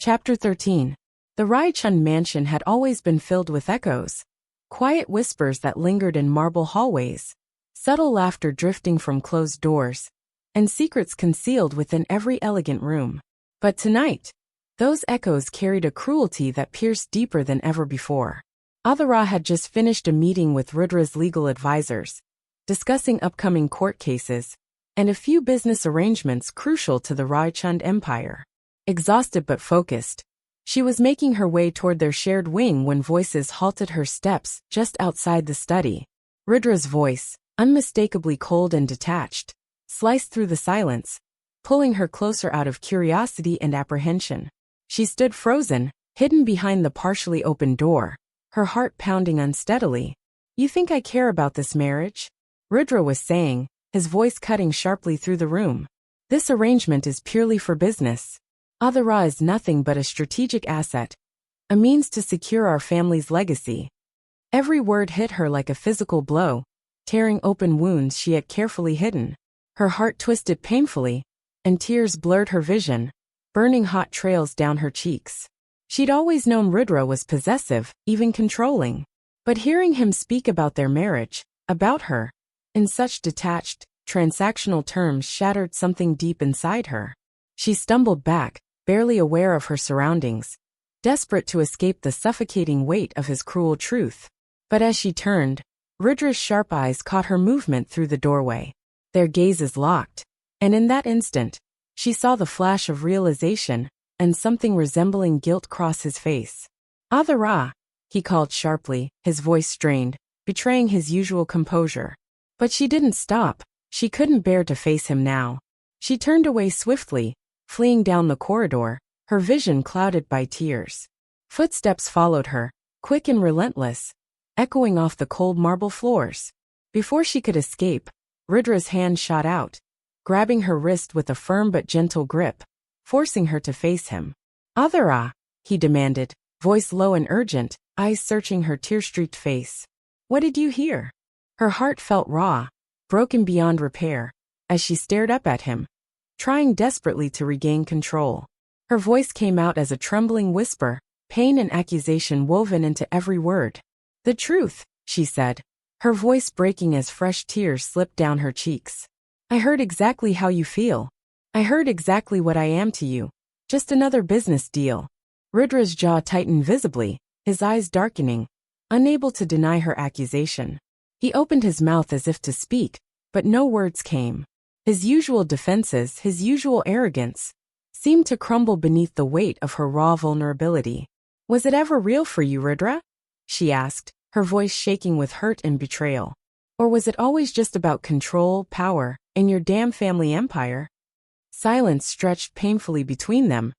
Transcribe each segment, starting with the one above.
Chapter 13. The Raichand mansion had always been filled with echoes. Quiet whispers that lingered in marble hallways, subtle laughter drifting from closed doors, and secrets concealed within every elegant room. But tonight, those echoes carried a cruelty that pierced deeper than ever before. Aadhira had just finished a meeting with Rudra's legal advisors, discussing upcoming court cases and a few business arrangements crucial to the Raichand empire. Exhausted but focused, she was making her way toward their shared wing when voices halted her steps just outside the study. Rudra's voice, unmistakably cold and detached, sliced through the silence, pulling her closer out of curiosity and apprehension. She stood frozen, hidden behind the partially open door, her heart pounding unsteadily. "You think I care about this marriage?" Rudra was saying, his voice cutting sharply through the room. "This arrangement is purely for business. Aadhira is nothing but a strategic asset, a means to secure our family's legacy." Every word hit her like a physical blow, tearing open wounds she had carefully hidden. Her heart twisted painfully, and tears blurred her vision, burning hot trails down her cheeks. She'd always known Rudra was possessive, even controlling. But hearing him speak about their marriage, about her, in such detached, transactional terms shattered something deep inside her. She stumbled back, barely aware of her surroundings, desperate to escape the suffocating weight of his cruel truth. But as she turned, Rudra's sharp eyes caught her movement through the doorway. Their gazes locked, and in that instant, she saw the flash of realization and something resembling guilt cross his face. "Aadhira," he called sharply, his voice strained, betraying his usual composure. But she didn't stop. She couldn't bear to face him now. She turned away swiftly, fleeing down the corridor, her vision clouded by tears. Footsteps followed her, quick and relentless, echoing off the cold marble floors. Before she could escape, Rudra's hand shot out, grabbing her wrist with a firm but gentle grip, forcing her to face him. "Aadhira," he demanded, voice low and urgent, eyes searching her tear-streaked face. "What did you hear?" Her heart felt raw, broken beyond repair, as she stared up at him, trying desperately to regain control. Her voice came out as a trembling whisper, pain and accusation woven into every word. "The truth," she said, her voice breaking as fresh tears slipped down her cheeks. "I heard exactly how you feel. I heard exactly what I am to you. Just another business deal." Rudra's jaw tightened visibly, his eyes darkening, unable to deny her accusation. He opened his mouth as if to speak, but no words came. His usual defenses, his usual arrogance, seemed to crumble beneath the weight of her raw vulnerability. "Was it ever real for you, Rudra?" she asked, her voice shaking with hurt and betrayal. "Or was it always just about control, power, and your damn family empire?" Silence stretched painfully between them,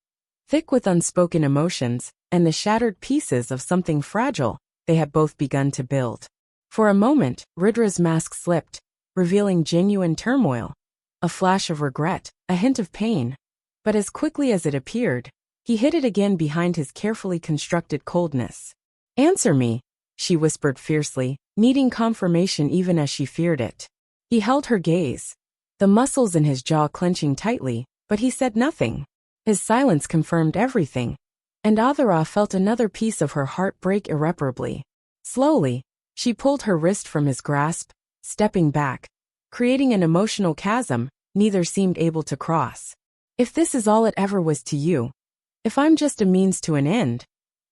thick with unspoken emotions and the shattered pieces of something fragile they had both begun to build. For a moment, Rudra's mask slipped, revealing genuine turmoil, a flash of regret, a hint of pain. But as quickly as it appeared, he hid it again behind his carefully constructed coldness. "Answer me," she whispered fiercely, needing confirmation even as she feared it. He held her gaze, the muscles in his jaw clenching tightly, but he said nothing. His silence confirmed everything, and Aadhira felt another piece of her heart break irreparably. Slowly, she pulled her wrist from his grasp, stepping back, creating an emotional chasm neither seemed able to cross. "If this is all it ever was to you, if I'm just a means to an end,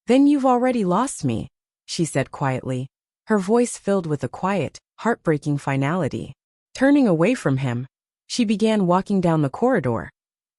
then you've already lost me," she said quietly, her voice filled with a quiet, heartbreaking finality. Turning away from him, she began walking down the corridor,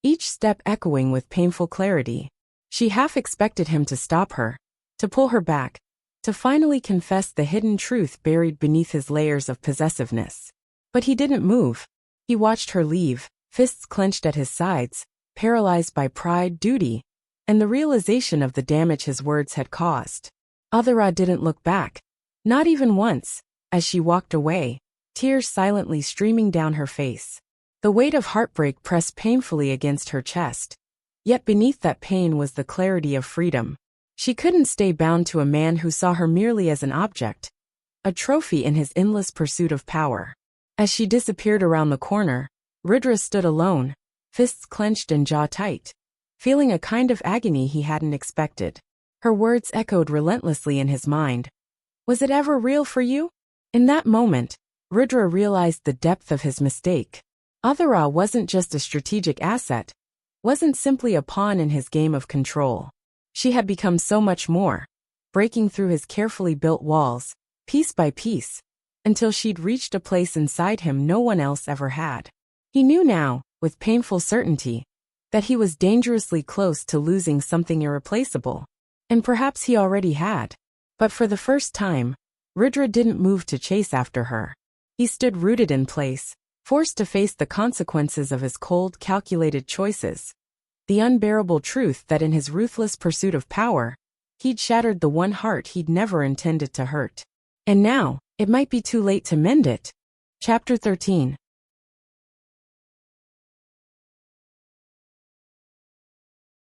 each step echoing with painful clarity. She half expected him to stop her, to pull her back, to finally confess the hidden truth buried beneath his layers of possessiveness. But he didn't move. He watched her leave, fists clenched at his sides, paralyzed by pride, duty, and the realization of the damage his words had caused. Aadhira didn't look back, not even once, as she walked away, tears silently streaming down her face. The weight of heartbreak pressed painfully against her chest. Yet beneath that pain was the clarity of freedom. She couldn't stay bound to a man who saw her merely as an object, a trophy in his endless pursuit of power. As she disappeared around the corner, Rudra stood alone, fists clenched and jaw tight. feeling a kind of agony he hadn't expected. Her words echoed relentlessly in his mind. Was it ever real for you? In that moment, Rudra realized the depth of his mistake. Aadhira wasn't just a strategic asset, wasn't simply a pawn in his game of control. She had become so much more, breaking through his carefully built walls, piece by piece, until she'd reached a place inside him no one else ever had. He knew now, with painful certainty, that he was dangerously close to losing something irreplaceable. And perhaps he already had. But for the first time, Rudra didn't move to chase after her. He stood rooted in place, forced to face the consequences of his cold, calculated choices. The unbearable truth that in his ruthless pursuit of power, he'd shattered the one heart he'd never intended to hurt. And now, it might be too late to mend it. Chapter 13.